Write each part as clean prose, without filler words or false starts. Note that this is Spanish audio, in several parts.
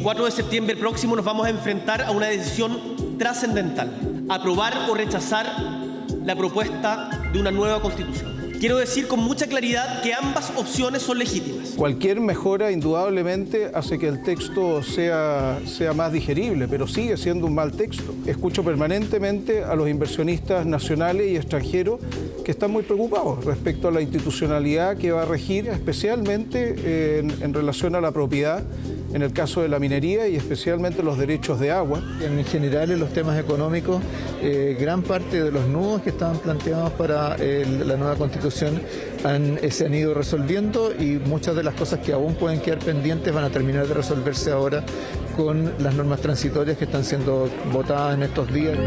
4 de septiembre próximo nos vamos a enfrentar a una decisión trascendental: aprobar o rechazar la propuesta de una nueva Constitución. Quiero decir con mucha claridad que ambas opciones son legítimas. Cualquier mejora indudablemente hace que el texto sea más digerible, pero sigue siendo un mal texto. Escucho permanentemente a los inversionistas nacionales y extranjeros que están muy preocupados respecto a la institucionalidad que va a regir, especialmente en relación a la propiedad, en el caso de la minería y especialmente los derechos de agua. En general, en los temas económicos, gran parte de los nudos que estaban planteados para la nueva Constitución se han ido resolviendo, y muchas de las cosas que aún pueden quedar pendientes van a terminar de resolverse ahora con las normas transitorias que están siendo votadas en estos días.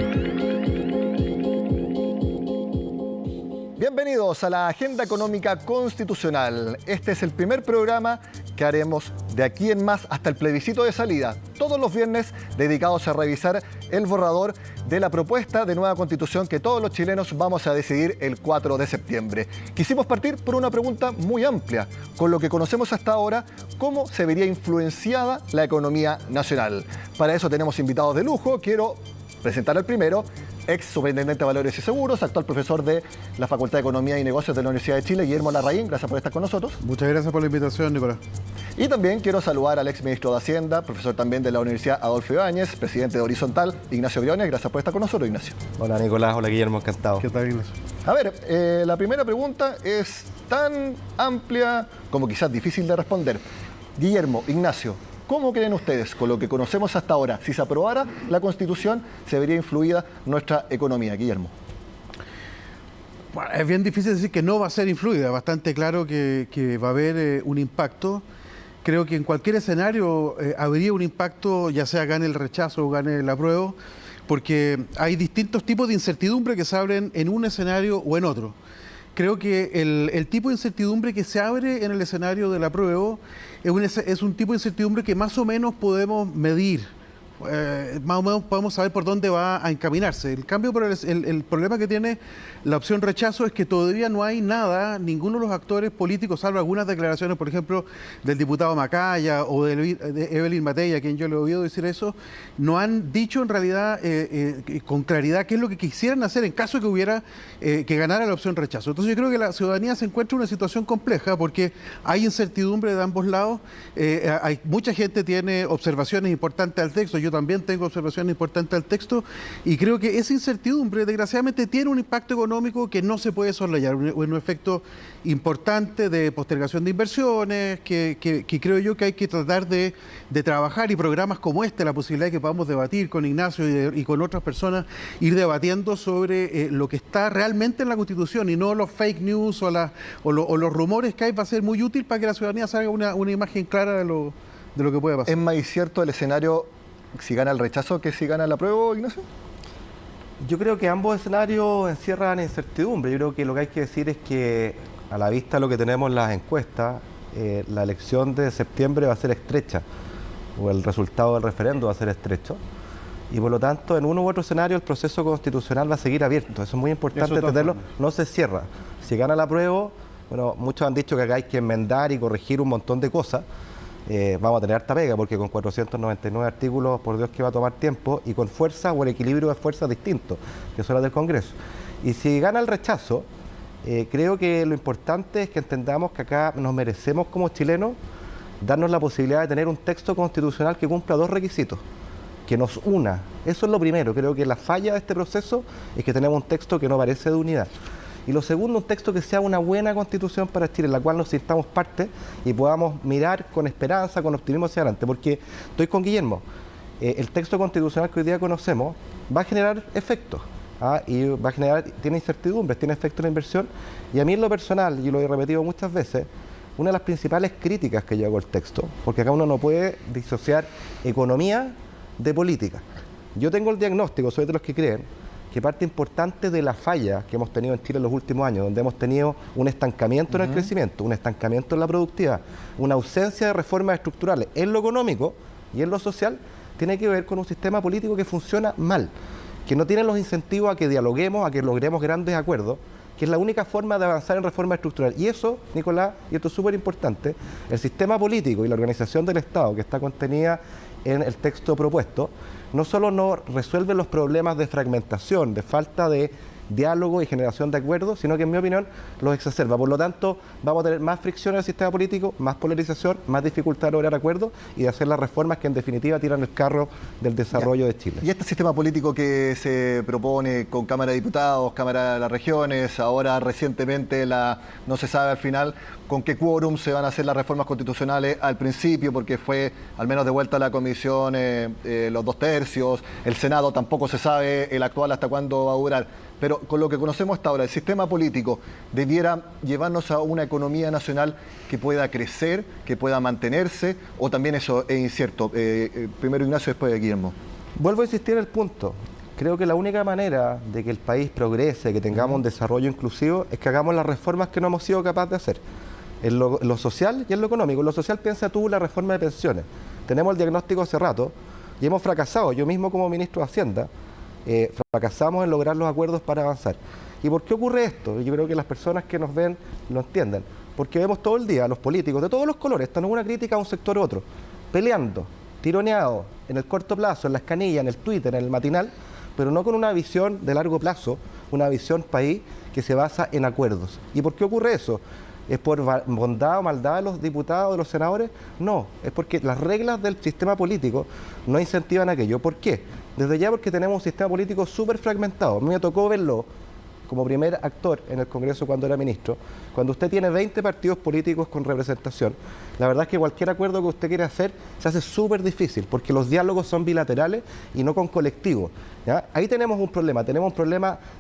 Bienvenidos a la Agenda Económica Constitucional. Este es el primer programa que haremos de aquí en más hasta el plebiscito de salida, todos los viernes dedicados a revisar el borrador de la propuesta de nueva Constitución que todos los chilenos vamos a decidir el 4 de septiembre. Quisimos partir por una pregunta muy amplia. Con lo que conocemos hasta ahora, ¿cómo se vería influenciada la economía nacional? Para eso tenemos invitados de lujo. Quiero presentar al primero, ex superintendente de Valores y Seguros, actual profesor de la Facultad de Economía y Negocios de la Universidad de Chile, Guillermo Larraín. Gracias por estar con nosotros. Muchas gracias por la invitación, Nicolás. Y también quiero saludar al ex ministro de Hacienda, profesor también de la Universidad Adolfo Ibáñez, presidente de Horizontal, Ignacio Briones. Gracias por estar con nosotros, Ignacio. Hola, Nicolás. Hola, Guillermo. Encantado. ¿Qué tal, Ignacio? A ver, la primera pregunta es tan amplia como quizás difícil de responder. Guillermo, Ignacio, ¿cómo creen ustedes, con lo que conocemos hasta ahora, si se aprobara la Constitución, se vería influida nuestra economía? Guillermo. Bueno, es bien difícil decir que no va a ser influida. Bastante claro que va a haber un impacto. Creo que en cualquier escenario habría un impacto, ya sea gane el rechazo o gane el apruebo, porque hay distintos tipos de incertidumbre que se abren en un escenario o en otro. Creo que el tipo de incertidumbre que se abre en el escenario del apruebo es un tipo de incertidumbre que más o menos podemos medir. Más o menos podemos saber por dónde va a encaminarse. El cambio, el problema que tiene la opción rechazo es que todavía no hay nada, ninguno de los actores políticos, salvo algunas declaraciones, por ejemplo, del diputado Macaya o de Evelyn Matei, a quien yo le he oído decir eso, no han dicho en realidad con claridad qué es lo que quisieran hacer en caso de que hubiera que ganara la opción rechazo. Entonces yo creo que la ciudadanía se encuentra en una situación compleja porque hay incertidumbre de ambos lados, mucha gente tiene observaciones importantes al texto. Yo también tengo observaciones importantes al texto y creo que esa incertidumbre desgraciadamente tiene un impacto económico que no se puede soslayar, un efecto importante de postergación de inversiones que creo yo que hay que tratar de trabajar, y programas como este, la posibilidad de que podamos debatir con Ignacio y con otras personas, ir debatiendo sobre lo que está realmente en la Constitución y no los fake news o los rumores que hay, va a ser muy útil para que la ciudadanía se haga una imagen clara de lo que puede pasar. ¿Es más cierto el escenario si gana el rechazo que si gana el apruebo, Ignacio? Yo creo que ambos escenarios encierran incertidumbre. Yo creo que lo que hay que decir es que, a la vista de lo que tenemos en las encuestas, la elección de septiembre va a ser estrecha, o el resultado del referendo va a ser estrecho, y por lo tanto, en uno u otro escenario, el proceso constitucional va a seguir abierto. Eso es muy importante entenderlo, no se cierra. Si gana el apruebo, bueno, muchos han dicho que acá hay que enmendar y corregir un montón de cosas. Vamos a tener harta pega, porque con 499 artículos, por Dios que va a tomar tiempo, y con fuerza o el equilibrio de fuerzas distintos, que son las del Congreso. Y si gana el rechazo, creo que lo importante es que entendamos que acá nos merecemos como chilenos darnos la posibilidad de tener un texto constitucional que cumpla dos requisitos: que nos una. Eso es lo primero. Creo que la falla de este proceso es que tenemos un texto que no parece de unidad. Y lo segundo, un texto que sea una buena constitución para Chile, en la cual nos sintamos parte y podamos mirar con esperanza, con optimismo hacia adelante. Porque estoy con Guillermo, el texto constitucional que hoy día conocemos va a generar efectos, y va a generar, tiene incertidumbres, tiene efectos en la inversión. Y a mí en lo personal, y lo he repetido muchas veces, una de las principales críticas que yo hago al texto, porque acá uno no puede disociar economía de política. Yo tengo el diagnóstico, soy de los que creen que parte importante de la falla que hemos tenido en Chile en los últimos años, donde hemos tenido un estancamiento en el crecimiento, un estancamiento en la productividad, una ausencia de reformas estructurales en lo económico y en lo social, tiene que ver con un sistema político que funciona mal, que no tiene los incentivos a que dialoguemos, a que logremos grandes acuerdos, que es la única forma de avanzar en reforma estructural. Y eso, Nicolás, y esto es súper importante, el sistema político y la organización del Estado, que está contenida en el texto propuesto, no solo no resuelve los problemas de fragmentación, de falta de diálogo y generación de acuerdos, sino que en mi opinión los exacerba. Por lo tanto, vamos a tener más fricción en el sistema político, más polarización, más dificultad de lograr acuerdos y de hacer las reformas que en definitiva tiran el carro del desarrollo de Chile. Y este sistema político que se propone con Cámara de Diputados, Cámara de las Regiones, ahora recientemente no se sabe al final con qué quórum se van a hacer las reformas constitucionales al principio, porque fue al menos de vuelta a la comisión los 2/3, el Senado tampoco se sabe el actual hasta cuándo va a durar. Pero con lo que conocemos hasta ahora, el sistema político debiera llevarnos a una economía nacional que pueda crecer, que pueda mantenerse, o también eso es incierto. Primero Ignacio, después Guillermo. Vuelvo a insistir en el punto. Creo que la única manera de que el país progrese, que tengamos un desarrollo inclusivo, es que hagamos las reformas que no hemos sido capaces de hacer. En lo social y en lo económico. En lo social, piensa tú la reforma de pensiones. Tenemos el diagnóstico hace rato y hemos fracasado. Yo mismo como ministro de Hacienda, fracasamos en lograr los acuerdos para avanzar. ¿Y por qué ocurre esto? Yo creo que las personas que nos ven lo entienden. Porque vemos todo el día a los políticos de todos los colores, esto no es una crítica a un sector u otro, peleando, tironeados, en el corto plazo, en las canillas, en el Twitter, en el matinal, pero no con una visión de largo plazo, una visión país que se basa en acuerdos. ¿Y por qué ocurre eso? ¿Es por bondad o maldad de los diputados o de los senadores? No, es porque las reglas del sistema político no incentivan aquello. ¿Por qué? Desde ya porque tenemos un sistema político súper fragmentado. A mí me tocó verlo como primer actor en el Congreso cuando era ministro. Cuando usted tiene 20 partidos políticos con representación, la verdad es que cualquier acuerdo que usted quiera hacer se hace súper difícil porque los diálogos son bilaterales y no con colectivos, ¿ya? Ahí tenemos un problema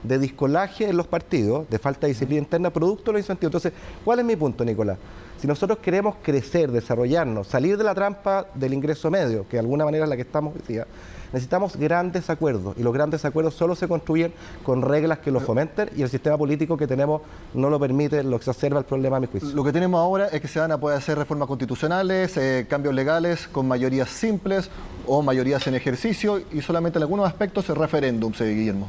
de discolaje en los partidos, de falta de disciplina interna, producto de los incentivos. Entonces, ¿cuál es mi punto, Nicolás? Si nosotros queremos crecer, desarrollarnos, salir de la trampa del ingreso medio, que de alguna manera es la que estamos hoy día, necesitamos grandes acuerdos, y los grandes acuerdos solo se construyen con reglas que los fomenten, y el sistema político que tenemos no lo permite, lo exacerba el problema a mi juicio. Lo que tenemos ahora es que se van a poder hacer reformas constitucionales, cambios legales con mayorías simples o mayorías en ejercicio, y solamente en algunos aspectos referéndums, Guillermo.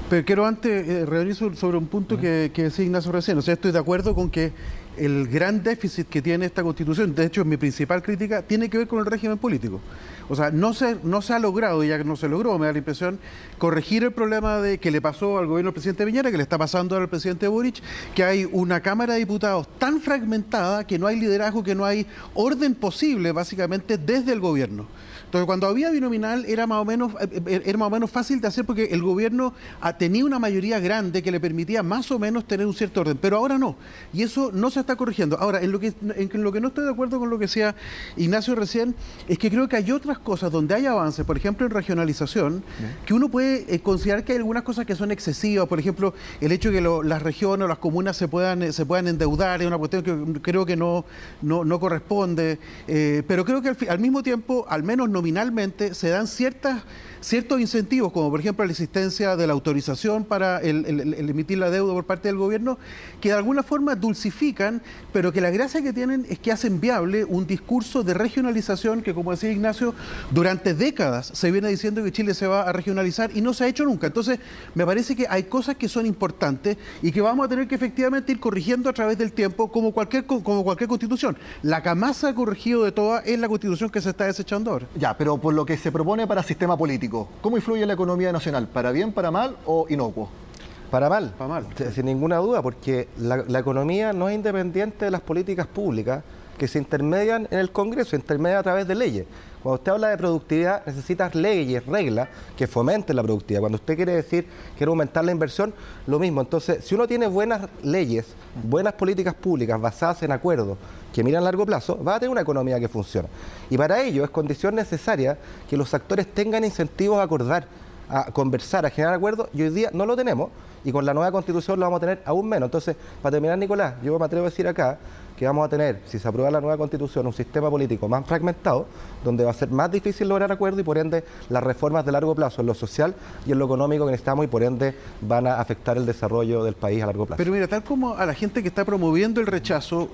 Pero quiero antes reunir sobre un punto que decía Ignacio recién. O sea, estoy de acuerdo con que el gran déficit que tiene esta Constitución, de hecho mi principal crítica, tiene que ver con el régimen político. O sea, no se ha logrado, ya que no se logró, me da la impresión, corregir el problema de que le pasó al gobierno del presidente Piñera, que le está pasando al presidente Boric, que hay una Cámara de Diputados tan fragmentada que no hay liderazgo, que no hay orden posible, básicamente, desde el gobierno. Entonces, cuando había binominal era más o menos fácil de hacer porque el gobierno tenía una mayoría grande que le permitía más o menos tener un cierto orden, pero ahora no. Y eso no se está corrigiendo. Ahora, en lo que no estoy de acuerdo con lo que decía Ignacio recién, es que creo que hay otras cosas donde hay avances, por ejemplo, en regionalización, que uno puede considerar que hay algunas cosas que son excesivas. Por ejemplo, el hecho de que las regiones o las comunas se puedan endeudar es una cuestión que creo que no corresponde. Pero creo que al mismo tiempo, al menos nominalmente, se dan ciertos incentivos, como por ejemplo la existencia de la autorización para el emitir la deuda por parte del gobierno, que de alguna forma dulcifican, pero que la gracia que tienen es que hacen viable un discurso de regionalización que, como decía Ignacio, durante décadas se viene diciendo que Chile se va a regionalizar y no se ha hecho nunca. Entonces, me parece que hay cosas que son importantes y que vamos a tener que efectivamente ir corrigiendo a través del tiempo, como cualquier constitución. La que más se ha corregido de todas es la constitución que se está desechando ahora. Ya, pero por lo que se propone para sistema político, ¿cómo influye en la economía nacional? ¿Para bien, para mal o inocuo? Para mal, Para mal. sin ninguna duda, porque la economía no es independiente de las políticas públicas que se intermedian en el Congreso, se intermedian a través de leyes. Cuando usted habla de productividad, necesitas leyes, reglas que fomenten la productividad. Cuando usted quiere decir que quiere aumentar la inversión, lo mismo. Entonces, si uno tiene buenas leyes, buenas políticas públicas basadas en acuerdos que miran a largo plazo, va a tener una economía que funciona. Y para ello es condición necesaria que los actores tengan incentivos a acordar, a conversar, a generar acuerdos, y hoy día no lo tenemos, y con la nueva Constitución lo vamos a tener aún menos. Entonces, para terminar, Nicolás, yo me atrevo a decir acá que vamos a tener, si se aprueba la nueva Constitución, un sistema político más fragmentado, donde va a ser más difícil lograr acuerdos y por ende las reformas de largo plazo en lo social y en lo económico que necesitamos y por ende van a afectar el desarrollo del país a largo plazo. Pero mira, tal como a la gente que está promoviendo el rechazo,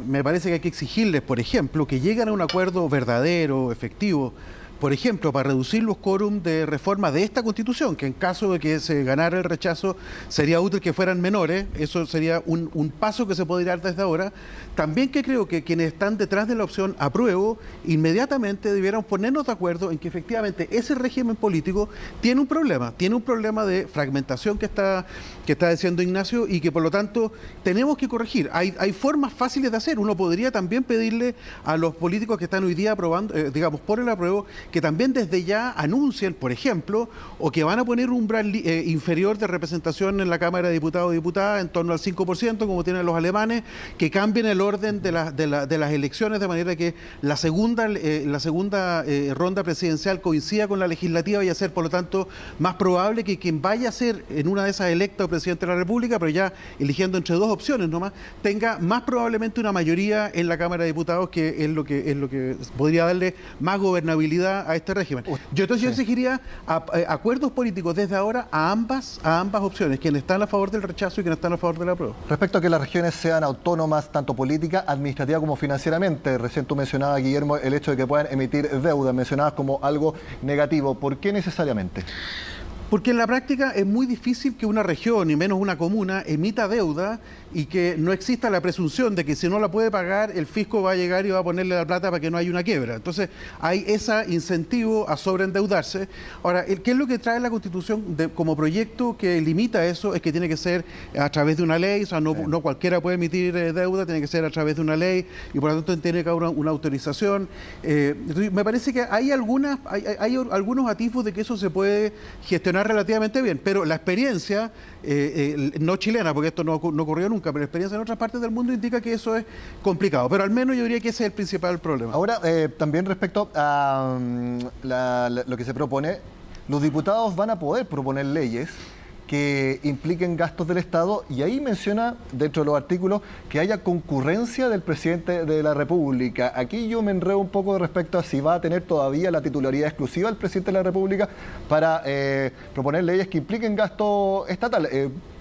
me parece que hay que exigirles, por ejemplo, que lleguen a un acuerdo verdadero, efectivo, por ejemplo, para reducir los quórum de reforma de esta Constitución, que en caso de que se ganara el rechazo sería útil que fueran menores, eso sería un paso que se podría dar desde ahora. También que creo que quienes están detrás de la opción apruebo, inmediatamente debieran ponernos de acuerdo en que efectivamente ese régimen político tiene un problema de fragmentación que está diciendo Ignacio, y que por lo tanto tenemos que corregir. Hay formas fáciles de hacer. Uno podría también pedirle a los políticos que están hoy día aprobando, digamos, por el apruebo, que también desde ya anuncien, por ejemplo, o que van a poner un umbral inferior de representación en la Cámara de Diputados y Diputadas en torno al 5%, como tienen los alemanes, que cambien el orden de las elecciones de manera que la segunda ronda presidencial coincida con la legislativa y a ser, por lo tanto, más probable que quien vaya a ser en una de esas electo presidente de la República, pero ya eligiendo entre dos opciones nomás, tenga más probablemente una mayoría en la Cámara de Diputados, que es lo que podría darle más gobernabilidad a este régimen. Yo exigiría acuerdos políticos desde ahora a ambas opciones, quienes están a favor del rechazo y quienes están a favor de la apruebo. Respecto a que las regiones sean autónomas, tanto política, administrativa como financieramente, recién tú mencionabas, Guillermo, el hecho de que puedan emitir deuda, mencionabas como algo negativo. ¿Por qué necesariamente? Porque en la práctica es muy difícil que una región, y menos una comuna, emita deuda y que no exista la presunción de que si no la puede pagar, el fisco va a llegar y va a ponerle la plata para que no haya una quiebra. Entonces, hay ese incentivo a sobreendeudarse. Ahora, ¿qué es lo que trae la Constitución como proyecto que limita eso? Es que tiene que ser a través de una ley, o sea, no cualquiera puede emitir deuda, tiene que ser a través de una ley, y por lo tanto tiene que haber una autorización. Entonces, me parece que hay algunos atisbos de que eso se puede gestionar relativamente bien, pero la experiencia, no chilena, porque esto no ocurrió nunca, pero la experiencia en otras partes del mundo indica que eso es complicado. Pero al menos yo diría que ese es el principal problema. Ahora, también respecto a lo que se propone, los diputados van a poder proponer leyes que impliquen gastos del Estado, y ahí menciona dentro de los artículos que haya concurrencia del presidente de la República. Aquí yo me enredo un poco respecto a si va a tener todavía la titularidad exclusiva del presidente de la República para proponer leyes que impliquen gasto estatal.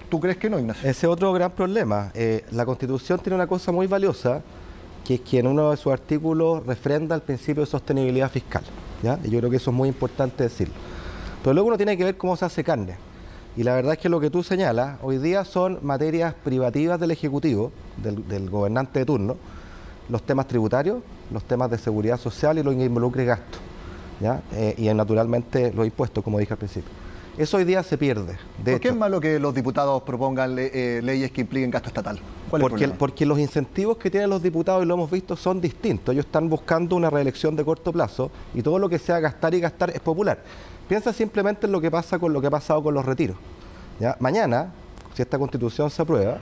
¿Tú crees que no, Ignacio? Ese es otro gran problema. La Constitución tiene una cosa muy valiosa, que es que en uno de sus artículos refrenda el principio de sostenibilidad fiscal, ¿ya? Y yo creo que eso es muy importante decirlo. Pero luego uno tiene que ver cómo se hace carne. Y la verdad es que lo que tú señalas, hoy día son materias privativas del Ejecutivo, del gobernante de turno, los temas tributarios, los temas de seguridad social y lo que involucre gasto, ¿ya? Y naturalmente los impuestos, como dije al principio. Eso hoy día se pierde. ¿Por qué es malo que los diputados propongan leyes que impliquen gasto estatal? ¿Cuál es el problema? Porque los incentivos que tienen los diputados, y lo hemos visto, son distintos. Ellos están buscando una reelección de corto plazo, y todo lo que sea gastar y gastar es popular. Piensa simplemente en lo que pasa con lo que ha pasado con los retiros, ¿ya? Mañana, si esta Constitución se aprueba,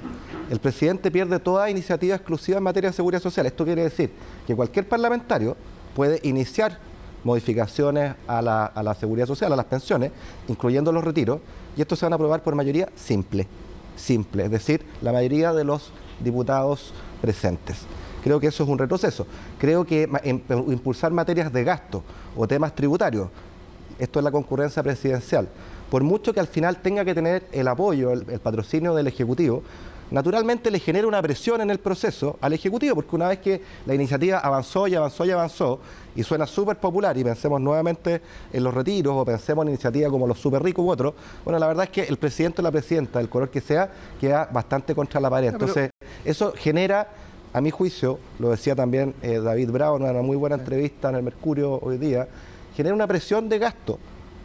el presidente pierde toda iniciativa exclusiva en materia de seguridad social. Esto quiere decir que cualquier parlamentario puede iniciar modificaciones a la seguridad social, a las pensiones, incluyendo los retiros, y estos se van a aprobar por mayoría simple, es decir, la mayoría de los diputados presentes. Creo que eso es un retroceso. Creo que impulsar materias de gasto o temas tributarios, esto es la concurrencia presidencial, por mucho que al final tenga que tener el apoyo, el patrocinio del Ejecutivo, naturalmente le genera una presión en el proceso al Ejecutivo, porque una vez que la iniciativa avanzó y suena súper popular, y pensemos nuevamente en los retiros o pensemos en iniciativas como los súper ricos u otros, bueno, la verdad es que el presidente o la presidenta, del color que sea, queda bastante contra la pared. Entonces, eso genera, a mi juicio, lo decía también David Bravo en una muy buena entrevista en el Mercurio hoy día, genera una presión de gasto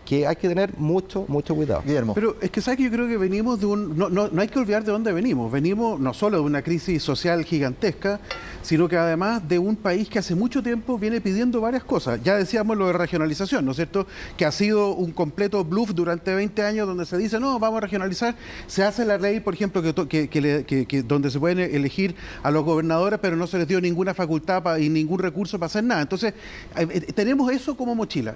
que hay que tener mucho cuidado. Guillermo. Pero es que, ¿sabes que yo creo que venimos de no hay que olvidar de dónde venimos. Venimos no solo de una crisis social gigantesca, sino que además de un país que hace mucho tiempo viene pidiendo varias cosas. Ya decíamos lo de regionalización, ¿no es cierto? Que ha sido un completo bluff durante 20 años, donde se dice, no, vamos a regionalizar. Se hace la ley, por ejemplo, donde se pueden elegir a los gobernadores, pero no se les dio ninguna facultad y ningún recurso para hacer nada. Entonces, tenemos eso como mochila.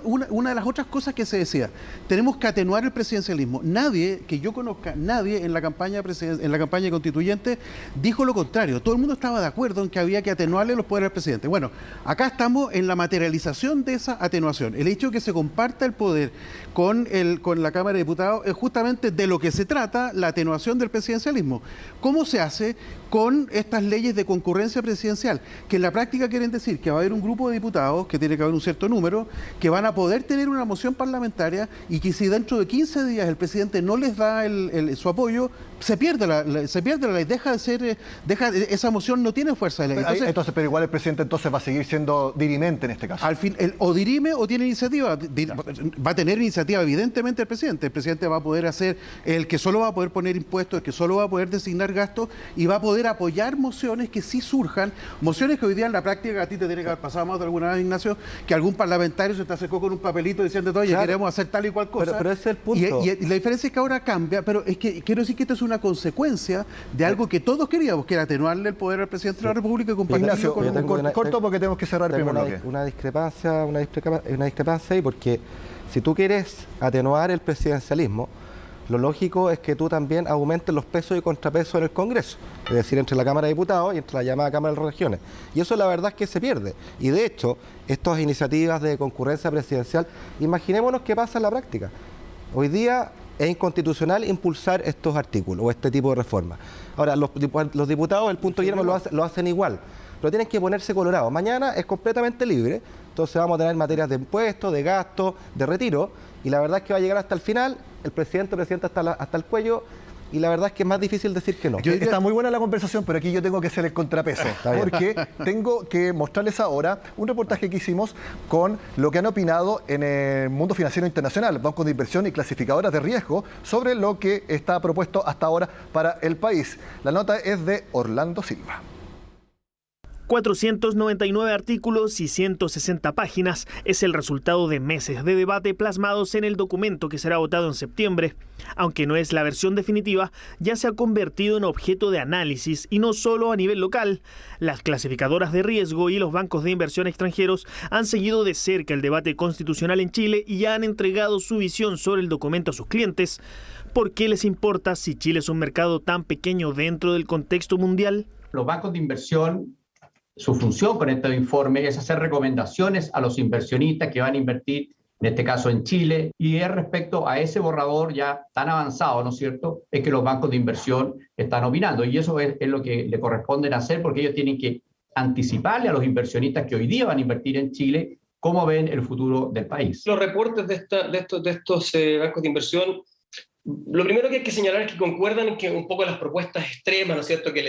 Una de las otras cosas cosas que se decía. Tenemos que atenuar el presidencialismo. Nadie, que yo conozca, nadie en la campaña constituyente dijo lo contrario. Todo el mundo estaba de acuerdo en que había que atenuarle los poderes al presidente. Bueno, acá estamos en la materialización de esa atenuación. El hecho de que se comparta el poder con la Cámara de Diputados es justamente de lo que se trata, la atenuación del presidencialismo. ¿Cómo se hace? Con estas leyes de concurrencia presidencial, que en la práctica quieren decir que va a haber un grupo de diputados, que tiene que haber un cierto número, que van a poder tener una moción parlamentaria y que si dentro de 15 días el presidente no les da su apoyo, se pierde la ley, esa moción no tiene fuerza de ley. Pero igual el presidente entonces va a seguir siendo dirimente en este caso. Al fin, o dirime o tiene iniciativa. Va a tener iniciativa, evidentemente, el presidente. El presidente va a poder hacer el que solo va a poder poner impuestos, el que solo va a poder designar gastos y va a poder apoyar mociones que sí surjan, mociones que hoy día en la práctica a ti te tiene que haber pasado más de alguna vez, Ignacio, que algún parlamentario se te acercó con un papelito diciendo, oye, queremos hacer tal y cual cosa. Pero ese es el punto. Y la diferencia es que ahora cambia, pero es que quiero decir que esto es una consecuencia de algo que todos queríamos, que era atenuarle el poder al presidente de la República y compartirlo Ignacio, con corto porque tenemos que cerrar el primer bloque. Una discrepancia ahí, porque si tú quieres atenuar el presidencialismo, lo lógico es que tú también aumentes los pesos y contrapesos en el Congreso, es decir, entre la Cámara de Diputados y entre la llamada Cámara de las Regiones. Y eso la verdad es que se pierde. Y de hecho, estas iniciativas de concurrencia presidencial, imaginémonos qué pasa en la práctica. Hoy día es inconstitucional impulsar estos artículos o este tipo de reformas. Ahora, los diputados, el punto Guillermo, lo hacen igual, pero tienen que ponerse colorados. Mañana es completamente libre, entonces vamos a tener materias de impuestos, de gastos, de retiro, y la verdad es que va a llegar hasta el final, el presidente hasta el cuello, y la verdad es que es más difícil decir que no. Está muy buena la conversación, pero aquí yo tengo que ser el contrapeso, porque tengo que mostrarles ahora un reportaje que hicimos con lo que han opinado en el mundo financiero internacional, bancos de inversión y clasificadoras de riesgo, sobre lo que está propuesto hasta ahora para el país. La nota es de Orlando Silva. 499 artículos y 160 páginas es el resultado de meses de debate plasmados en el documento que será votado en septiembre. Aunque no es la versión definitiva, ya se ha convertido en objeto de análisis y no solo a nivel local. Las clasificadoras de riesgo y los bancos de inversión extranjeros han seguido de cerca el debate constitucional en Chile y ya han entregado su visión sobre el documento a sus clientes. ¿Por qué les importa si Chile es un mercado tan pequeño dentro del contexto mundial? Los bancos de inversión, su función con este informe es hacer recomendaciones a los inversionistas que van a invertir, en este caso en Chile, y es respecto a ese borrador ya tan avanzado, ¿no es cierto?, es que los bancos de inversión están opinando, y eso es lo que le corresponden hacer, porque ellos tienen que anticiparle a los inversionistas que hoy día van a invertir en Chile cómo ven el futuro del país. Los reportes de estos bancos de inversión, lo primero que hay que señalar es que concuerdan en que un poco las propuestas extremas, ¿no es cierto?, que el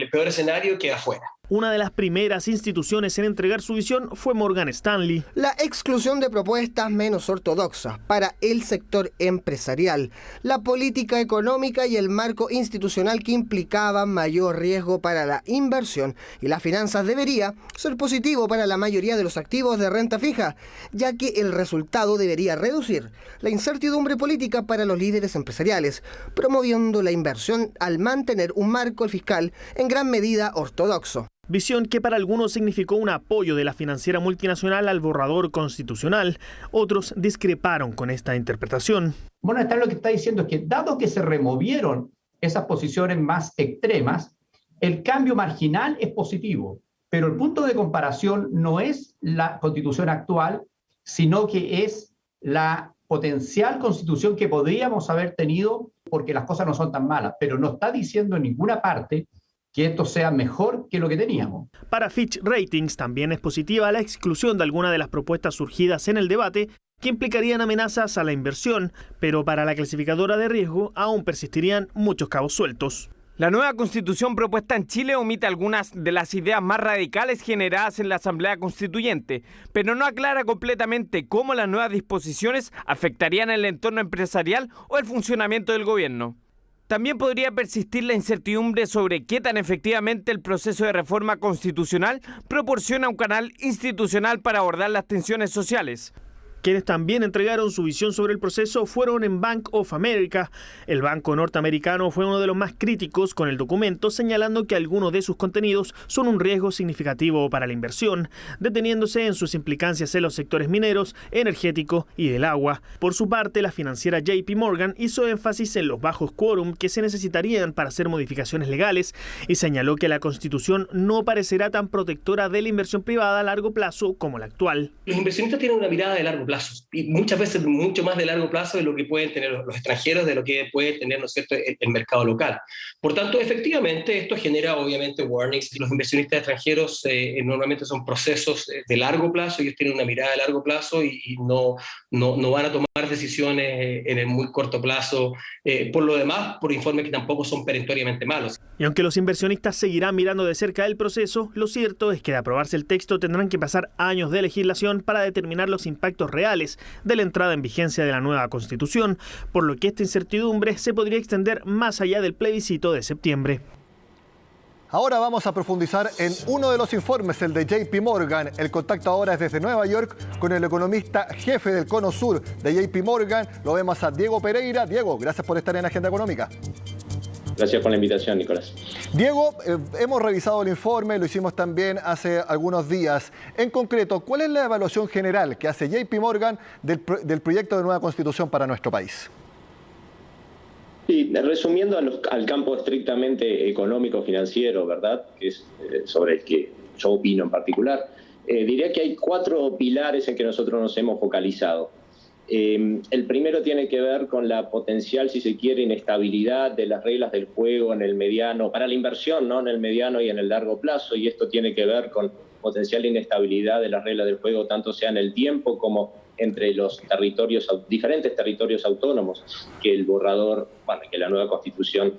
peor escenario queda afuera. Una de las primeras instituciones en entregar su visión fue Morgan Stanley. La exclusión de propuestas menos ortodoxas para el sector empresarial, la política económica y el marco institucional que implicaban mayor riesgo para la inversión y las finanzas debería ser positivo para la mayoría de los activos de renta fija, ya que el resultado debería reducir la incertidumbre política para los líderes empresariales, promoviendo la inversión al mantener un marco fiscal en gran medida ortodoxo. Visión que para algunos significó un apoyo de la financiera multinacional al borrador constitucional. Otros discreparon con esta interpretación. Bueno, lo que está diciendo es que dado que se removieron esas posiciones más extremas, el cambio marginal es positivo, pero el punto de comparación no es la constitución actual, sino que es la potencial constitución que podríamos haber tenido, porque las cosas no son tan malas, pero no está diciendo en ninguna parte que esto sea mejor que lo que teníamos. Para Fitch Ratings también es positiva la exclusión de alguna de las propuestas surgidas en el debate que implicarían amenazas a la inversión, pero para la clasificadora de riesgo aún persistirían muchos cabos sueltos. La nueva constitución propuesta en Chile omite algunas de las ideas más radicales generadas en la Asamblea Constituyente, pero no aclara completamente cómo las nuevas disposiciones afectarían el entorno empresarial o el funcionamiento del gobierno. También podría persistir la incertidumbre sobre qué tan efectivamente el proceso de reforma constitucional proporciona un canal institucional para abordar las tensiones sociales. Quienes también entregaron su visión sobre el proceso fueron en Bank of America. El banco norteamericano fue uno de los más críticos con el documento, señalando que algunos de sus contenidos son un riesgo significativo para la inversión, deteniéndose en sus implicancias en los sectores mineros, energético y del agua. Por su parte, la financiera JP Morgan hizo énfasis en los bajos quórum que se necesitarían para hacer modificaciones legales y señaló que la Constitución no parecerá tan protectora de la inversión privada a largo plazo como la actual. Los inversionistas tienen una mirada de largo plazo y muchas veces mucho más de largo plazo de lo que pueden tener los extranjeros, de lo que puede tener, ¿no es cierto?, el mercado local. Por tanto, efectivamente, esto genera obviamente warnings. Los inversionistas extranjeros normalmente son procesos de largo plazo, ellos tienen una mirada de largo plazo y no van a tomar decisiones en el muy corto plazo, por lo demás, por informes que tampoco son perentoriamente malos. Y aunque los inversionistas seguirán mirando de cerca el proceso, lo cierto es que de aprobarse el texto tendrán que pasar años de legislación para determinar los impactos reales de la entrada en vigencia de la nueva Constitución, por lo que esta incertidumbre se podría extender más allá del plebiscito de septiembre. Ahora vamos a profundizar en uno de los informes, el de JP Morgan. El contacto ahora es desde Nueva York con el economista jefe del Cono Sur de JP Morgan. Lo vemos a Diego Pereira. Diego, gracias por estar en Agenda Económica. Gracias por la invitación, Nicolás. Diego, hemos revisado el informe, lo hicimos también hace algunos días. En concreto, ¿cuál es la evaluación general que hace JP Morgan del proyecto de nueva Constitución para nuestro país? Sí, resumiendo al campo estrictamente económico-financiero, ¿verdad?, que es sobre el que yo opino en particular, diría que hay 4 pilares en que nosotros nos hemos focalizado. El primero tiene que ver con la potencial, si se quiere, inestabilidad de las reglas del juego en el mediano, para la inversión, ¿no?, en el mediano y en el largo plazo, y esto tiene que ver con potencial inestabilidad de las reglas del juego, tanto sea en el tiempo como entre los diferentes territorios autónomos que el borrador, que la nueva Constitución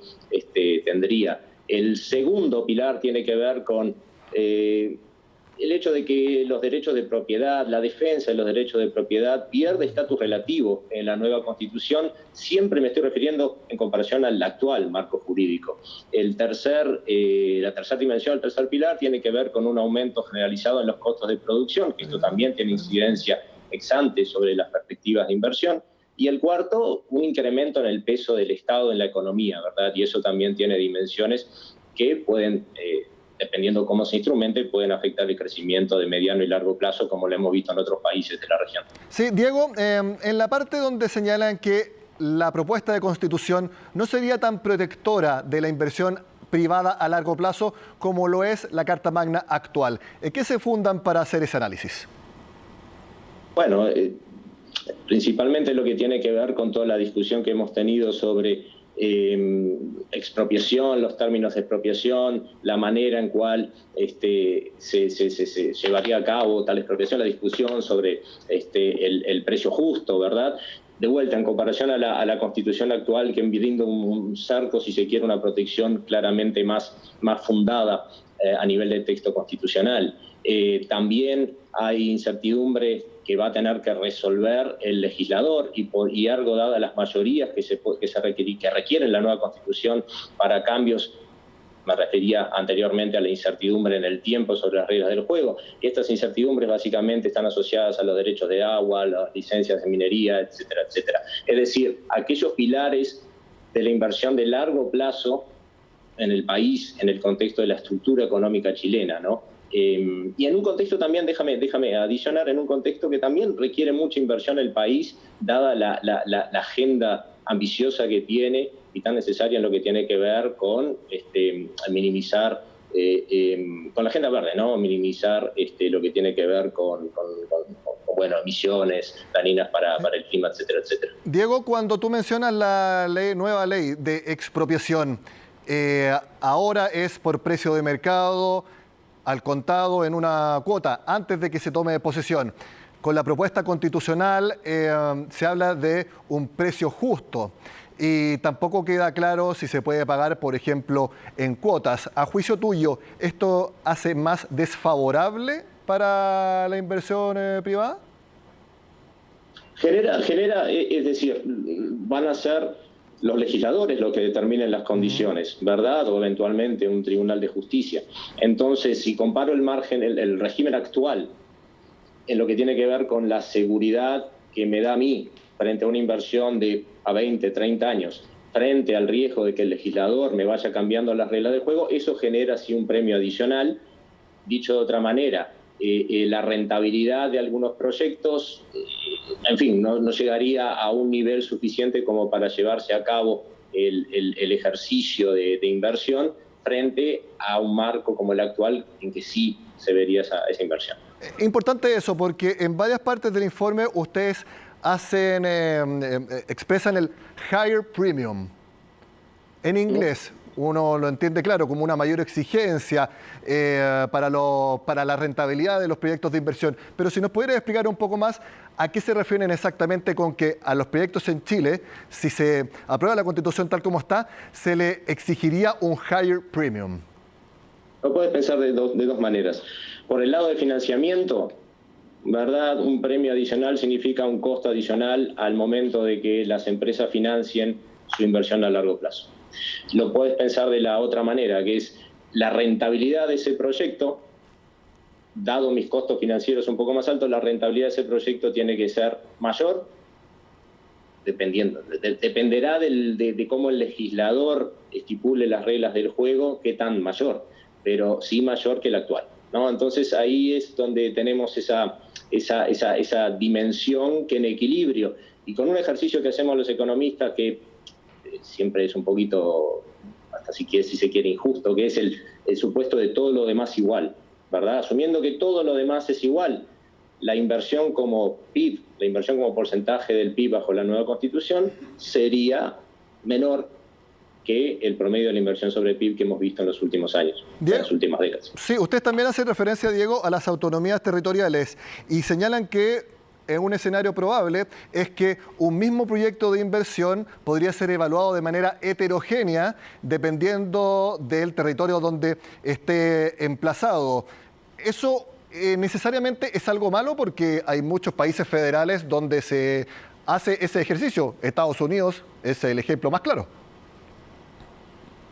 tendría. El segundo pilar tiene que ver con el hecho de que los derechos de propiedad, la defensa de los derechos de propiedad pierde estatus relativo en la nueva Constitución. Siempre me estoy refiriendo en comparación al actual marco jurídico. La tercera dimensión, el tercer pilar, tiene que ver con un aumento generalizado en los costos de producción, que esto también tiene incidencia ex ante sobre las perspectivas de inversión. Y el cuarto, un incremento en el peso del Estado en la economía, ¿verdad? Y eso también tiene dimensiones que pueden, dependiendo cómo se instrumente, pueden afectar el crecimiento de mediano y largo plazo, como lo hemos visto en otros países de la región. Sí, Diego, en la parte donde señalan que la propuesta de Constitución no sería tan protectora de la inversión privada a largo plazo como lo es la Carta Magna actual, ¿en qué se fundan para hacer ese análisis? Bueno, principalmente lo que tiene que ver con toda la discusión que hemos tenido sobre expropiación, los términos de expropiación, la manera en cual se llevaría a cabo tal expropiación, la discusión sobre el precio justo, ¿verdad? De vuelta, en comparación a la Constitución actual, que brinda un cerco, si se quiere, una protección claramente más fundada a nivel de texto constitucional. También hay incertidumbre que va a tener que resolver el legislador y ergo, dadas las mayorías que requieren la nueva Constitución para cambios. Me refería anteriormente a la incertidumbre en el tiempo sobre las reglas del juego. Y estas incertidumbres básicamente están asociadas a los derechos de agua, las licencias de minería, etcétera, etcétera. Es decir, aquellos pilares de la inversión de largo plazo en el país, en el contexto de la estructura económica chilena, ¿no? Y en un contexto también, déjame adicionar, en un contexto que también requiere mucha inversión el país, dada la agenda ambiciosa que tiene y tan necesaria en lo que tiene que ver con minimizar, con la agenda verde, ¿no? Minimizar lo que tiene que ver con emisiones dañinas para el clima, etcétera, etcétera. Diego, cuando tú mencionas la nueva ley de expropiación, ahora es por precio de mercado, al contado en una cuota, antes de que se tome posesión. Con la propuesta constitucional se habla de un precio justo y tampoco queda claro si se puede pagar, por ejemplo, en cuotas. A juicio tuyo, ¿esto hace más desfavorable para la inversión privada? Genera, es decir, van a ser los legisladores los que determinen las condiciones, ¿verdad? O eventualmente un tribunal de justicia. Entonces, si comparo el régimen actual en lo que tiene que ver con la seguridad que me da a mí frente a una inversión de a 20, 30 años, frente al riesgo de que el legislador me vaya cambiando las reglas del juego, eso genera sí un premio adicional. Dicho de otra manera, la rentabilidad de algunos proyectos, en fin, no llegaría a un nivel suficiente como para llevarse a cabo el ejercicio de inversión frente a un marco como el actual en que sí se vería esa inversión. Importante eso, porque en varias partes del informe ustedes expresan el higher premium. En inglés, uno lo entiende claro como una mayor exigencia para la rentabilidad de los proyectos de inversión. Pero si nos pudiera explicar un poco más a qué se refieren exactamente con que a los proyectos en Chile, si se aprueba la Constitución tal como está, se le exigiría un higher premium. Lo puedes pensar de dos maneras. Por el lado de financiamiento, ¿verdad? Un premio adicional significa un costo adicional al momento de que las empresas financien su inversión a largo plazo. Lo puedes pensar de la otra manera, que es la rentabilidad de ese proyecto, dado mis costos financieros un poco más altos, la rentabilidad de ese proyecto tiene que ser mayor, dependerá de cómo el legislador estipule las reglas del juego, qué tan mayor, pero sí mayor que el actual, ¿no? Entonces ahí es donde tenemos esa dimensión que en equilibrio, y con un ejercicio que hacemos los economistas que siempre es un poquito, hasta si se quiere, injusto, que es el supuesto de todo lo demás igual, ¿verdad? Asumiendo que todo lo demás es igual, la inversión como PIB, la inversión como porcentaje del PIB bajo la nueva Constitución sería menor que el promedio de la inversión sobre PIB que hemos visto en los últimos años, en las últimas décadas. Sí, usted también hace referencia, Diego, a las autonomías territoriales y señalan que en un escenario probable es que un mismo proyecto de inversión podría ser evaluado de manera heterogénea dependiendo del territorio donde esté emplazado. ¿Eso necesariamente es algo malo? Porque hay muchos países federales donde se hace ese ejercicio. Estados Unidos es el ejemplo más claro.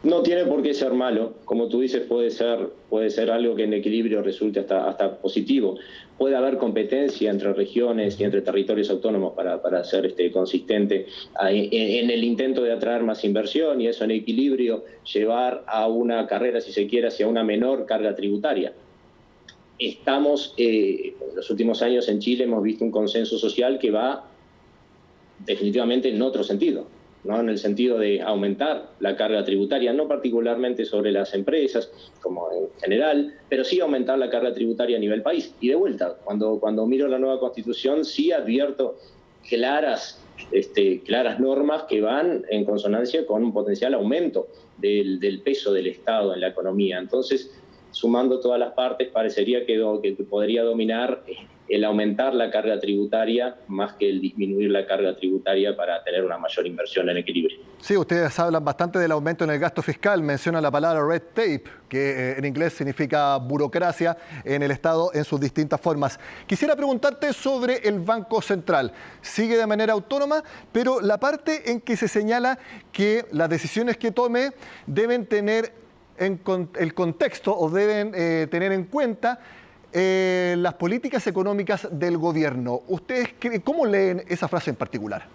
No tiene por qué ser malo, como tú dices, puede ser algo que en equilibrio resulte hasta positivo. Puede haber competencia entre regiones y entre territorios autónomos para ser consistente en el intento de atraer más inversión y eso en equilibrio llevar a una carrera, si se quiere, hacia una menor carga tributaria. Estamos, en los últimos años en Chile hemos visto un consenso social que va definitivamente en otro sentido, ¿no? En el sentido de aumentar la carga tributaria, no particularmente sobre las empresas, como en general, pero sí aumentar la carga tributaria a nivel país. Y de vuelta, cuando miro la nueva Constitución, sí advierto claras normas que van en consonancia con un potencial aumento del peso del Estado en la economía. Entonces, sumando todas las partes, parecería que podría dominar el aumentar la carga tributaria más que el disminuir la carga tributaria para tener una mayor inversión en equilibrio. Sí, ustedes hablan bastante del aumento en el gasto fiscal, mencionan la palabra red tape, que en inglés significa burocracia en el Estado en sus distintas formas. Quisiera preguntarte sobre el Banco Central. Sigue de manera autónoma, pero la parte en que se señala que las decisiones que tome deben tener el contexto o deben tener en cuenta las políticas económicas del gobierno. ¿Ustedes cómo leen esa frase en particular?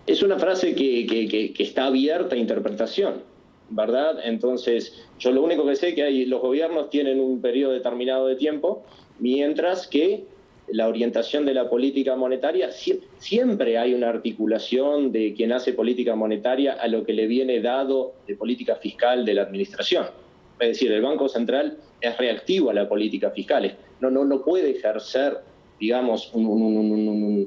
Es una frase que está abierta a interpretación, ¿verdad? Entonces, yo lo único que sé es que los gobiernos tienen un periodo determinado de tiempo, mientras que la orientación de la política monetaria, siempre hay una articulación de quien hace política monetaria a lo que le viene dado de política fiscal de la administración. Es decir, el Banco Central es reactivo a la política fiscal, no puede ejercer, digamos, no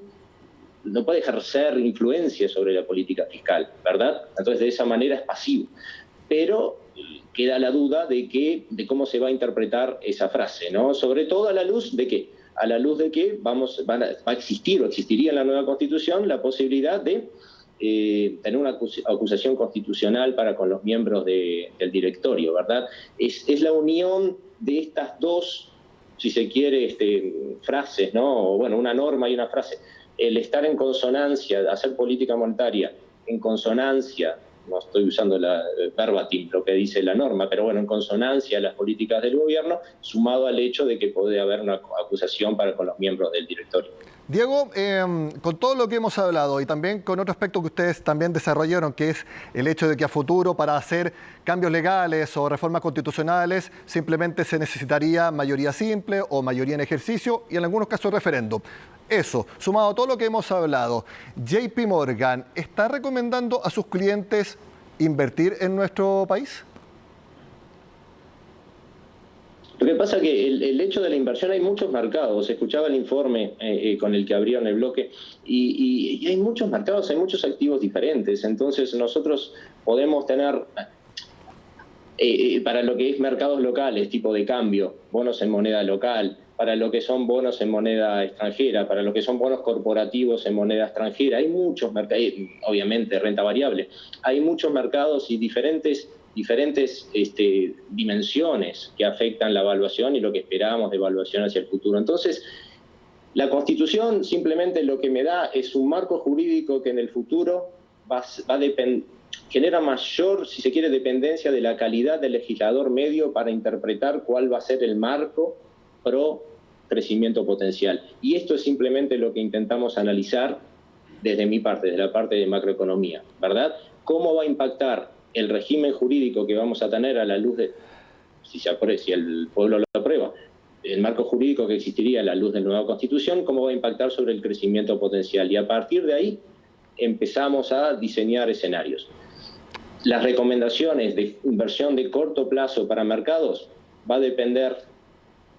puede ejercer influencia sobre la política fiscal, ¿verdad? Entonces, de esa manera es pasivo. Pero queda la duda de cómo se va a interpretar esa frase, ¿no? Sobre todo a la luz de que va a existir o existiría en la nueva Constitución la posibilidad de tener una acusación constitucional para con los miembros del directorio, ¿verdad? Es la unión de estas dos, si se quiere, frases, ¿no? Bueno, una norma y una frase. El estar en consonancia, hacer política monetaria en consonancia no estoy usando la verbatim lo que dice la norma, pero bueno, en consonancia a las políticas del gobierno, sumado al hecho de que puede haber una acusación con los miembros del directorio. Diego, con todo lo que hemos hablado y también con otro aspecto que ustedes también desarrollaron, que es el hecho de que a futuro para hacer cambios legales o reformas constitucionales simplemente se necesitaría mayoría simple o mayoría en ejercicio y en algunos casos referéndum. Eso, sumado a todo lo que hemos hablado, JP Morgan ¿está recomendando a sus clientes invertir en nuestro país? Lo que pasa es que el hecho de la inversión, hay muchos mercados. Escuchaba el informe con el que abrieron el bloque y hay muchos mercados, hay muchos activos diferentes. Entonces nosotros podemos tener, para lo que es mercados locales, tipo de cambio, bonos en moneda local, para lo que son bonos en moneda extranjera, para lo que son bonos corporativos en moneda extranjera. Hay muchos mercados, obviamente renta variable. Hay muchos mercados y diferentes dimensiones que afectan la evaluación y lo que esperábamos de evaluación hacia el futuro. Entonces, la Constitución simplemente lo que me da es un marco jurídico que en el futuro genera mayor, si se quiere, dependencia de la calidad del legislador medio para interpretar cuál va a ser el marco pro crecimiento potencial. Y esto es simplemente lo que intentamos analizar desde mi parte, desde la parte de macroeconomía, ¿verdad? ¿Cómo va a impactar el régimen jurídico que vamos a tener a la luz de, si el pueblo lo aprueba, el marco jurídico que existiría a la luz de la nueva Constitución, cómo va a impactar sobre el crecimiento potencial? Y a partir de ahí empezamos a diseñar escenarios. Las recomendaciones de inversión de corto plazo para mercados va a depender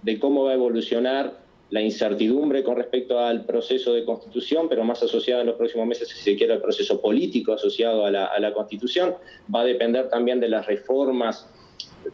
de cómo va a evolucionar la incertidumbre con respecto al proceso de constitución, pero más asociada en los próximos meses, si se quiere, al proceso político asociado a la constitución. Va a depender también de las reformas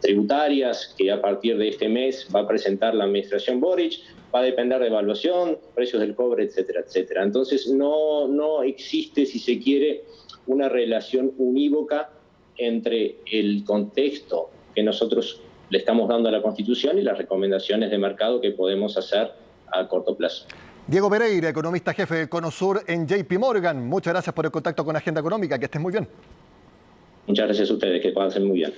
tributarias que a partir de este mes va a presentar la administración Boric. Va a depender de evaluación, precios del cobre, etcétera, etcétera. Entonces no existe, si se quiere, una relación unívoca entre el contexto que nosotros le estamos dando a la Constitución y las recomendaciones de mercado que podemos hacer a corto plazo. Diego Pereira, economista jefe del Cono Sur en JP Morgan. Muchas gracias por el contacto con Agenda Económica. Que estén muy bien. Muchas gracias a ustedes. Que pasen muy bien.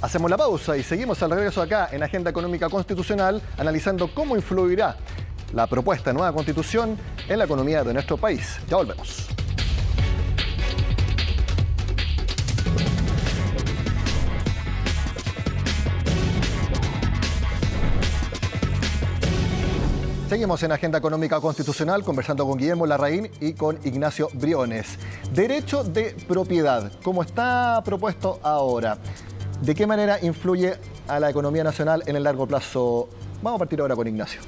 Hacemos la pausa y seguimos al regreso acá en Agenda Económica Constitucional analizando cómo influirá la propuesta de nueva Constitución en la economía de nuestro país. Ya volvemos. Seguimos en Agenda Económica Constitucional conversando con Guillermo Larraín y con Ignacio Briones. Derecho de propiedad, como está propuesto ahora, ¿de qué manera influye a la economía nacional en el largo plazo? Vamos a partir ahora con Ignacio.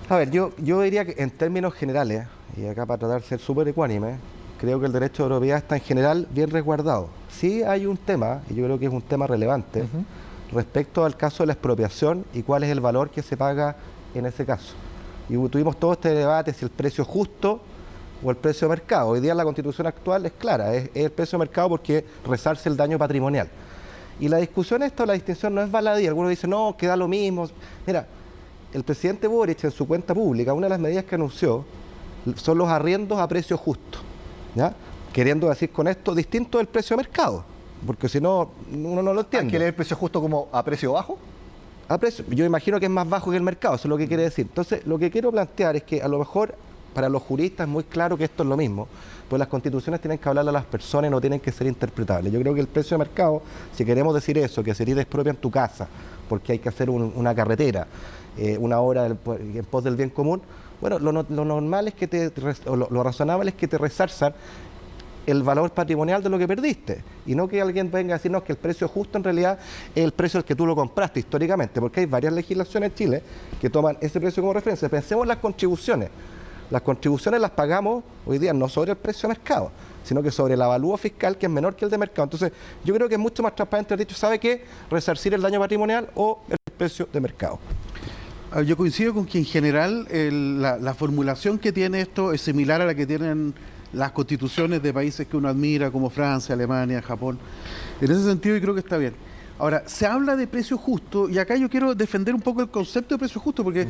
A ver, yo diría que en términos generales, y acá para tratar de ser súper ecuánime, creo que el derecho de propiedad está en general bien resguardado. Sí hay un tema, y yo creo que es un tema relevante, respecto al caso de la expropiación y cuál es el valor que se paga en ese caso. Y tuvimos todo este debate si el precio justo o el precio de mercado. Hoy día la Constitución actual es clara, es el precio de mercado porque resarce el daño patrimonial. Y la discusión la distinción no es baladí. Algunos dicen, no, que da lo mismo. Mira, el presidente Boric en su cuenta pública, una de las medidas que anunció son los arriendos a precio justo, ¿ya? Queriendo decir con esto distinto del precio de mercado, porque si no, uno no lo entiende. ¿Hay que leer el precio justo como a precio bajo? Yo imagino que es más bajo que el mercado, eso es lo que quiere decir. Entonces, lo que quiero plantear es que a lo mejor para los juristas es muy claro que esto es lo mismo, pues las constituciones tienen que hablarle a las personas y no tienen que ser interpretables. Yo creo que el precio de mercado, si queremos decir eso, que sería expropian tu casa, porque hay que hacer una carretera, una obra en pos del bien común, bueno, lo normal es que lo razonable es que te resarzan el valor patrimonial de lo que perdiste, y no que alguien venga a decirnos que el precio justo en realidad es el precio al que tú lo compraste históricamente, porque hay varias legislaciones en Chile que toman ese precio como referencia. Pensemos en las contribuciones. Las contribuciones las pagamos hoy día no sobre el precio de mercado, sino que sobre el avalúo fiscal, que es menor que el de mercado. Entonces, yo creo que es mucho más transparente el dicho, ¿sabe qué? Resarcir el daño patrimonial o el precio de mercado. Yo coincido con que en general la formulación que tiene esto es similar a la que tienen las constituciones de países que uno admira, como Francia, Alemania, Japón. En ese sentido yo creo que está bien. Ahora, se habla de precio justo, y acá yo quiero defender un poco el concepto de precio justo, porque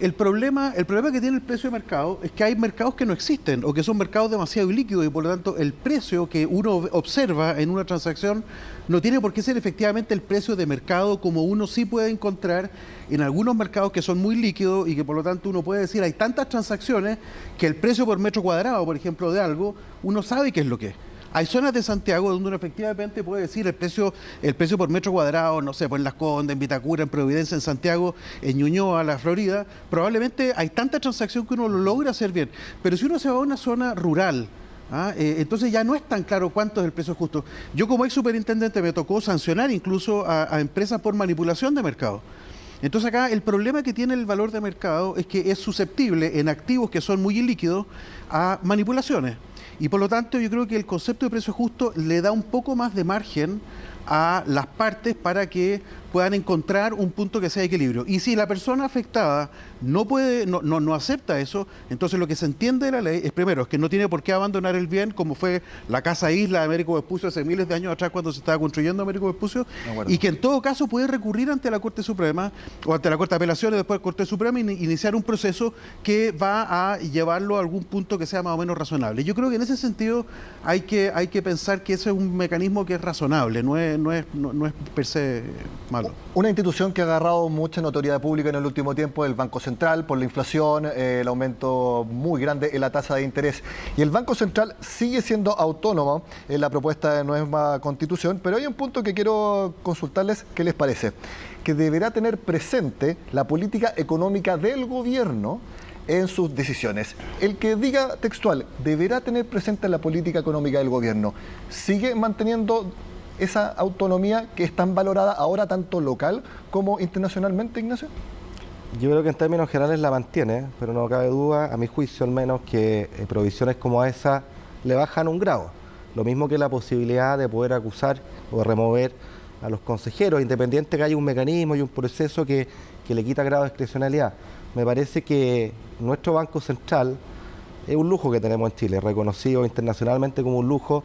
El problema que tiene el precio de mercado es que hay mercados que no existen o que son mercados demasiado ilíquidos y por lo tanto el precio que uno observa en una transacción no tiene por qué ser efectivamente el precio de mercado como uno sí puede encontrar en algunos mercados que son muy líquidos y que por lo tanto uno puede decir hay tantas transacciones que el precio por metro cuadrado, por ejemplo, de algo, uno sabe qué es lo que es. Hay zonas de Santiago donde uno efectivamente puede decir el precio por metro cuadrado, no sé, pues en Las Condes, en Vitacura, en Providencia, en Santiago, en Ñuñoa, la Florida, probablemente hay tanta transacción que uno lo logra hacer bien. Pero si uno se va a una zona rural, entonces ya no es tan claro cuánto es el precio justo. Yo como ex superintendente me tocó sancionar incluso a empresas por manipulación de mercado. Entonces acá el problema que tiene el valor de mercado es que es susceptible en activos que son muy ilíquidos a manipulaciones. Y por lo tanto yo creo que el concepto de precio justo le da un poco más de margen a las partes para que puedan encontrar un punto que sea de equilibrio. Y si la persona afectada no acepta eso, entonces lo que se entiende de la ley es, primero, es que no tiene por qué abandonar el bien, como fue la Casa Isla de Américo Vespucio hace miles de años atrás cuando se estaba construyendo Américo Vespucio, y que en todo caso puede recurrir ante la Corte Suprema o ante la Corte de Apelaciones, después de la Corte Suprema, y iniciar un proceso que va a llevarlo a algún punto que sea más o menos razonable. Yo creo que en ese sentido hay que pensar que ese es un mecanismo que es razonable, no es per se malo. Una institución que ha agarrado mucha notoriedad pública en el último tiempo es el Banco Central por la inflación, el aumento muy grande en la tasa de interés. Y el Banco Central sigue siendo autónomo en la propuesta de nueva constitución, pero hay un punto que quiero consultarles, ¿qué les parece? Que deberá tener presente la política económica del gobierno en sus decisiones. El que diga textual, deberá tener presente la política económica del gobierno, ¿sigue manteniendo esa autonomía que es tan valorada ahora tanto local como internacionalmente, Ignacio? Yo creo que en términos generales la mantiene, pero no cabe duda, a mi juicio al menos, que provisiones como esa le bajan un grado. Lo mismo que la posibilidad de poder acusar o de remover a los consejeros, independiente que haya un mecanismo y un proceso que le quita grado de discrecionalidad. Me parece que nuestro Banco Central es un lujo que tenemos en Chile, reconocido internacionalmente como un lujo.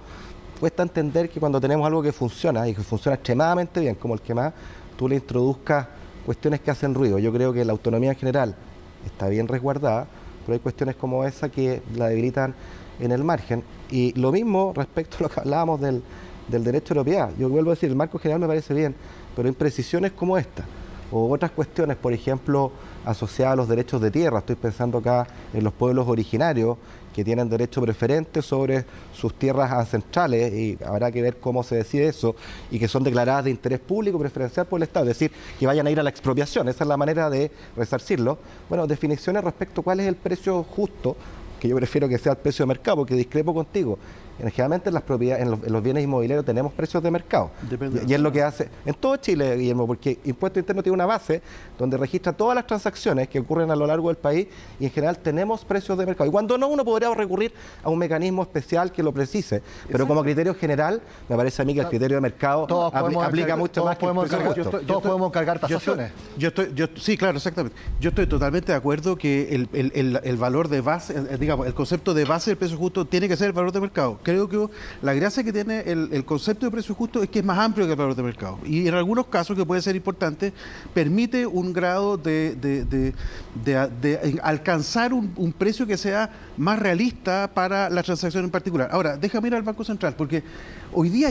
Cuesta entender que cuando tenemos algo que funciona y que funciona extremadamente bien, como el que más, tú le introduzcas cuestiones que hacen ruido. Yo creo que la autonomía en general está bien resguardada, pero hay cuestiones como esa que la debilitan en el margen. Y lo mismo respecto a lo que hablábamos del derecho de propiedad. Yo vuelvo a decir, el marco general me parece bien, pero imprecisiones como esta, o otras cuestiones, por ejemplo, asociadas a los derechos de tierra. Estoy pensando acá en los pueblos originarios que tienen derecho preferente sobre sus tierras ancestrales, y habrá que ver cómo se decide eso, y que son declaradas de interés público preferencial por el Estado, es decir, que vayan a ir a la expropiación. Esa es la manera de resarcirlo. Bueno, definiciones respecto a cuál es el precio justo, que yo prefiero que sea el precio de mercado, porque discrepo contigo. Generalmente en las propiedades, en los bienes inmobiliarios tenemos precios de mercado. Y es lo que hace en todo Chile, Guillermo, porque Impuesto Interno tiene una base donde registra todas las transacciones que ocurren a lo largo del país, y en general tenemos precios de mercado. Y cuando no, uno podría recurrir a un mecanismo especial que lo precise. Pero como criterio general, me parece a mí que el criterio de mercado aplica mucho más que el precio justo. Todos podemos cargar tasaciones. Sí, claro, exactamente. Yo estoy totalmente de acuerdo que el valor de base, digamos, el concepto de base del precio justo tiene que ser el valor de mercado. Creo que la gracia que tiene el concepto de precio justo es que es más amplio que el valor de mercado. Y en algunos casos, que puede ser importante, permite un grado de alcanzar un precio que sea más realista para la transacción en particular. Ahora, déjame ir al Banco Central, porque hoy día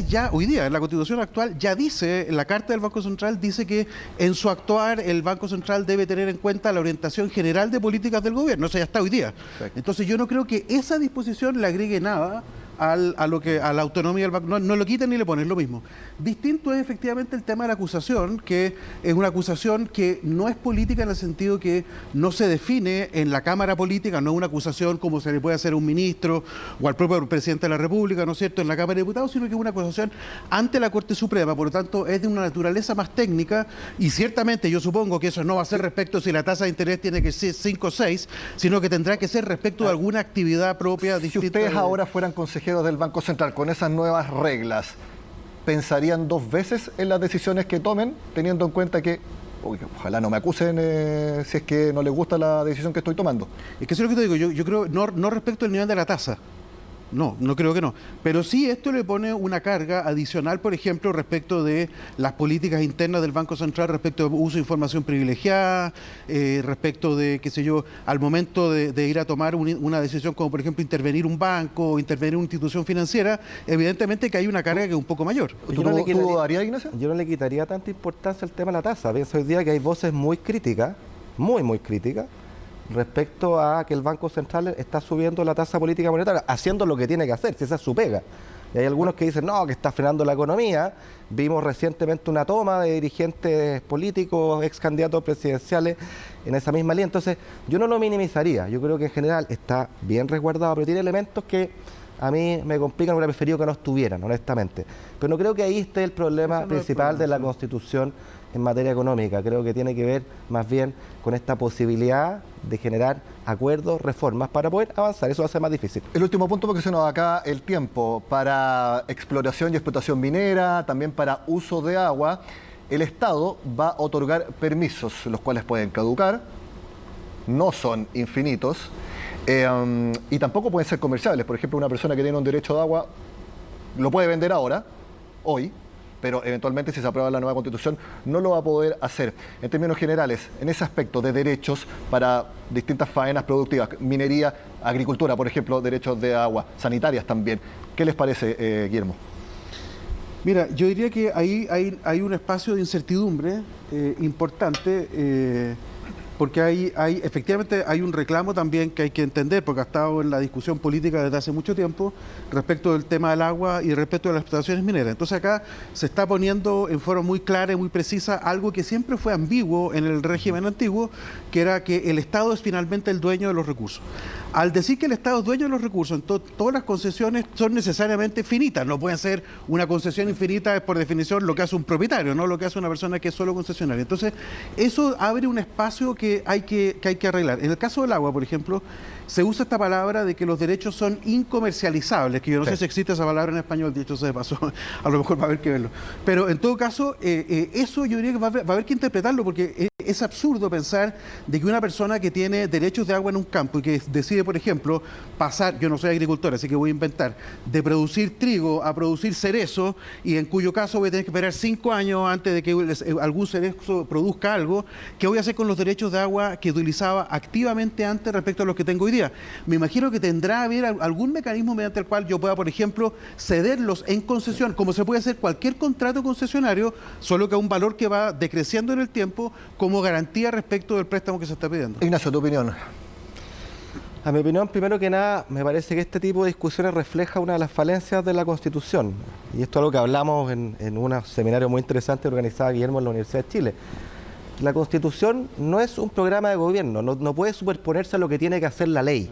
en la Constitución actual ya dice, la Carta del Banco Central dice que en su actuar el Banco Central debe tener en cuenta la orientación general de políticas del gobierno. Eso ya está hoy día. Perfecto. Entonces yo no creo que esa disposición le agregue nada a la autonomía del banco. No lo quitan ni le ponen, lo mismo. Distinto es efectivamente el tema de la acusación, que es una acusación que no es política en el sentido que no se define en la Cámara Política, no es una acusación como se le puede hacer a un ministro o al propio presidente de la República, ¿no es cierto?, en la Cámara de Diputados, sino que es una acusación ante la Corte Suprema. Por lo tanto, es de una naturaleza más técnica, y ciertamente yo supongo que eso no va a ser respecto si la tasa de interés tiene que ser 5 o 6, sino que tendrá que ser respecto de alguna actividad propia distinta. Si ustedes ahora fueran consejeros del Banco Central con esas nuevas reglas, ¿pensarían dos veces en las decisiones que tomen, teniendo en cuenta que ojalá no me acusen si es que no les gusta la decisión que estoy tomando? Es que eso es lo que te digo, yo creo, no respecto al nivel de la tasa. no creo que no. Pero sí esto le pone una carga adicional, por ejemplo, respecto de las políticas internas del Banco Central, respecto de uso de información privilegiada, respecto de, qué sé yo, al momento de ir a tomar una decisión como, por ejemplo, intervenir un banco o intervenir una institución financiera, evidentemente que hay una carga que es un poco mayor. ¿Tú darías, Ignacio? Yo no le quitaría tanta importancia al tema de la tasa. Pienso hoy día que hay voces muy críticas, muy críticas, respecto a que el Banco Central está subiendo la tasa política monetaria, haciendo lo que tiene que hacer, si esa es su pega. Y hay algunos que dicen, no, que está frenando la economía. Vimos recientemente una toma de dirigentes políticos, ex candidatos presidenciales en esa misma línea. Entonces, yo no lo minimizaría. Yo creo que en general está bien resguardado, pero tiene elementos que a mí me complican, hubiera preferido que no estuvieran, honestamente. Pero no creo que ahí esté el problema principal de la Constitución en materia económica. Creo que tiene que ver más bien con esta posibilidad de generar acuerdos, reformas para poder avanzar. Eso va a ser más difícil. El último punto, porque se nos da acá el tiempo, para exploración y explotación minera, también para uso de agua, el Estado va a otorgar permisos, los cuales pueden caducar, no son infinitos, y tampoco pueden ser comerciables. Por ejemplo, una persona que tiene un derecho de agua lo puede vender ahora, hoy, pero eventualmente si se aprueba la nueva Constitución no lo va a poder hacer. En términos generales, en ese aspecto de derechos para distintas faenas productivas, minería, agricultura, por ejemplo, derechos de agua, sanitarias también, ¿qué les parece, Guillermo? Mira, yo diría que ahí hay un espacio de incertidumbre importante, porque efectivamente hay un reclamo también que hay que entender, porque ha estado en la discusión política desde hace mucho tiempo respecto del tema del agua y respecto de las explotaciones mineras. Entonces acá se está poniendo en forma muy clara y muy precisa algo que siempre fue ambiguo en el régimen antiguo, que era que el Estado es finalmente el dueño de los recursos. Al decir que el Estado es dueño de los recursos, todas las concesiones son necesariamente finitas. No pueden ser una concesión infinita, es por definición lo que hace un propietario, no lo que hace una persona que es solo concesionaria. Entonces, eso abre un espacio que hay que arreglar. En el caso del agua, por ejemplo, se usa esta palabra de que los derechos son incomercializables, que yo no sé si existe esa palabra en español, dicho sea de paso, a lo mejor va a haber que verlo. Pero en todo caso, eso yo diría que va a haber que interpretarlo, porque es absurdo pensar de que una persona que tiene derechos de agua en un campo y que decide, por ejemplo, pasar, yo no soy agricultor, así que voy a inventar, de producir trigo a producir cerezo, y en cuyo caso voy a tener que esperar 5 años antes de que algún cerezo produzca algo, ¿qué voy a hacer con los derechos de agua que utilizaba activamente antes respecto a los que tengo hoy día? Me imagino que tendrá a haber algún mecanismo mediante el cual yo pueda, por ejemplo, cederlos en concesión, como se puede hacer cualquier contrato concesionario, solo que a un valor que va decreciendo en el tiempo como garantía respecto del préstamo que se está pidiendo. Ignacio, tu opinión. A mi opinión, primero que nada, me parece que este tipo de discusiones refleja una de las falencias de la Constitución. Y esto es algo que hablamos en un seminario muy interesante organizado Guillermo en la Universidad de Chile. La Constitución no es un programa de gobierno, no puede superponerse a lo que tiene que hacer la ley.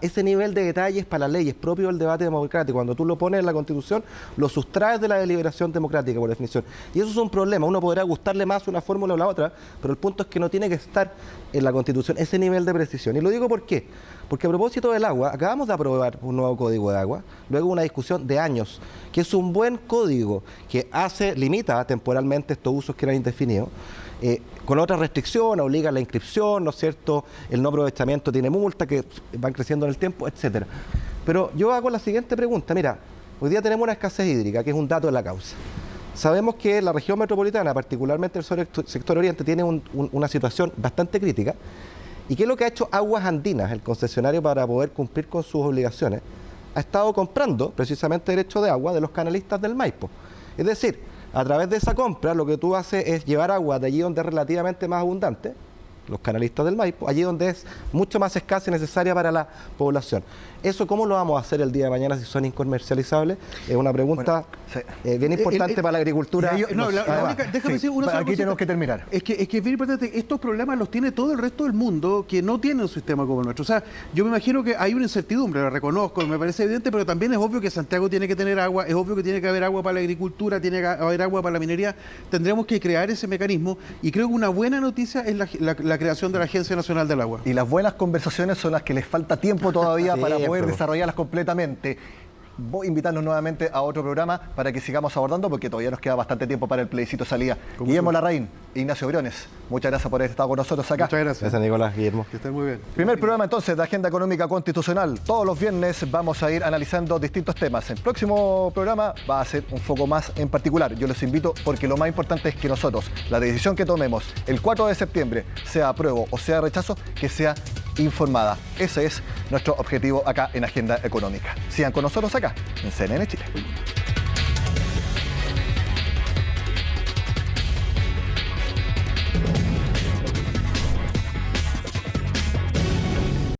Ese nivel de detalles para la ley es propio del debate democrático. Cuando tú lo pones en la Constitución, lo sustraes de la deliberación democrática, por definición. Y eso es un problema. Uno podrá gustarle más una fórmula o la otra, pero el punto es que no tiene que estar en la Constitución ese nivel de precisión. Y lo digo ¿por qué? Porque a propósito del agua, acabamos de aprobar un nuevo código de agua, luego una discusión de años, que es un buen código que limita temporalmente estos usos que eran indefinidos, con otra restricción, obliga a la inscripción, ¿no es cierto? El no aprovechamiento tiene multa que van creciendo en el tiempo, etcétera. Pero yo hago la siguiente pregunta. Mira, hoy día tenemos una escasez hídrica, que es un dato de la causa. Sabemos que la región metropolitana, particularmente el sector oriente, tiene una situación bastante crítica. ¿Y qué es lo que ha hecho Aguas Andinas, el concesionario, para poder cumplir con sus obligaciones? Ha estado comprando precisamente derecho de agua de los canalistas del Maipo. Es decir, a través de esa compra, lo que tú haces es llevar agua de allí donde es relativamente más abundante, los canalistas del Maipo, allí donde es mucho más escasa y necesaria para la población. ¿Eso cómo lo vamos a hacer el día de mañana si son incomercializables? Es una pregunta bien importante para la agricultura. Déjame decir una sola aquí tenemos que terminar. Es que es bien importante. Estos problemas los tiene todo el resto del mundo que no tiene un sistema como el nuestro. O sea, yo me imagino que hay una incertidumbre, la reconozco, me parece evidente, pero también es obvio que Santiago tiene que tener agua, es obvio que tiene que haber agua para la agricultura, tiene que haber agua para la minería. Tendremos que crear ese mecanismo y creo que una buena noticia es la creación de la Agencia Nacional del Agua. Y las buenas conversaciones son las que les falta tiempo todavía para poder desarrollarlas completamente. voy a invitarlos nuevamente a otro programa para que sigamos abordando, porque todavía nos queda bastante tiempo para el plebiscito de salida. Guillermo Larraín, Ignacio Briones, muchas gracias por haber estado con nosotros acá. Muchas gracias. Gracias, Nicolás, Guillermo. Que estén muy bien. Primer programa entonces de Agenda Económica Constitucional. Todos los viernes vamos a ir analizando distintos temas. El próximo programa va a ser un foco más en particular. Yo los invito porque lo más importante es que nosotros, la decisión que tomemos el 4 de septiembre, sea apruebo o sea rechazo, que sea informada. Ese es nuestro objetivo acá en Agenda Económica. Sigan con nosotros acá en CNN Chile.